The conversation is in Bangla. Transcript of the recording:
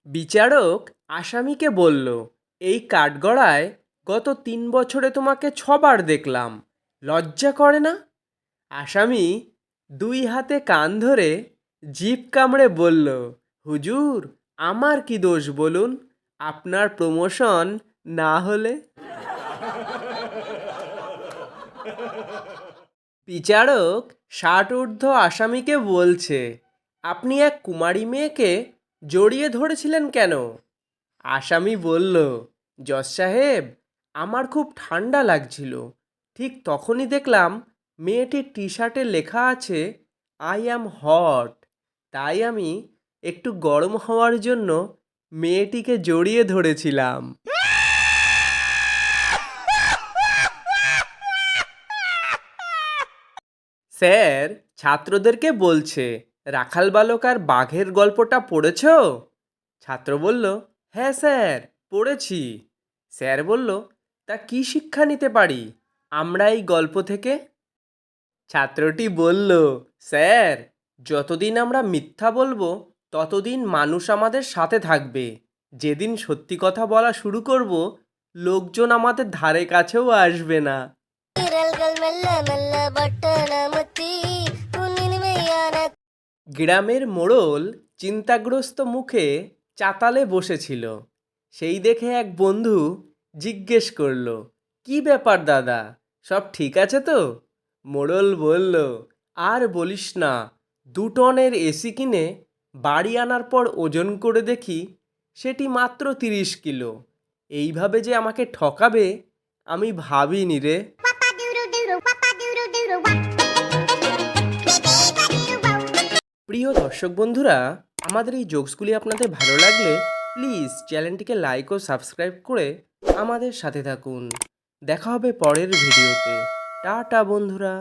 বিচারক আসামিকে বলল, এই কাঠগড়ায় গত 3 বছরে তোমাকে 6বার দেখলাম, লজ্জা করে না? আসামি 2 হাতে কান ধরে জিভ কামড়ে বলল, হুজুর, আমার কি দোষ বলুন? আপনার প্রমোশন না হলে? বিচারক 60 ঊর্ধ্ব আসামিকে বলছে, আপনি এক কুমারী মেয়েকে জড়িয়ে ধরেছিলেন কেন? আসামি বলল, জজ সাহেব, আমার খুব ঠান্ডা লাগছিল। ঠিক তখনই দেখলাম মেয়েটির টি শার্টে লেখা আছে আই অ্যাম হট। তাই আমি একটু গরম হওয়ার জন্য মেয়েটিকে জড়িয়ে ধরেছিলাম। স্যার ছাত্রদেরকে বলছে, রাখাল বালক আর বাঘের গল্পটা পড়েছ? ছাত্র বলল, হ্যাঁ স্যার, পড়েছি। স্যার বলল, তা কি শিক্ষা নিতে পারি আমরা এই গল্প থেকে? ছাত্রটি বলল, স্যার, যতদিন আমরা মিথ্যা বলবো ততদিন মানুষ আমাদের সাথে থাকবে। যেদিন সত্যি কথা বলা শুরু করব, লোকজন আমাদের ধারে কাছেও আসবে না। গ্রামের মোড়ল চিন্তাগ্রস্ত মুখে চাতালে বসেছিল। সেই দেখে এক বন্ধু জিজ্ঞেস করলো, কি ব্যাপার দাদা, সব ঠিক আছে তো? মোড়ল বলল, আর বলিস না, 2 টনের এসি কিনে বাড়ি আনার পর ওজন করে দেখি সেটি মাত্র 30 কিলো। এইভাবে যে আমাকে ঠকাবে আমি ভাবিনি রে। প্রিয় দর্শক বন্ধুরা, আমাদের এই জোকসগুলি আপনাদের ভালো লাগলে প্লিজ চ্যানেলটিকে লাইক ও সাবস্ক্রাইব করে আমাদের সাথে থাকুন। দেখা হবে পরের ভিডিওতে। টাটা বন্ধুরা।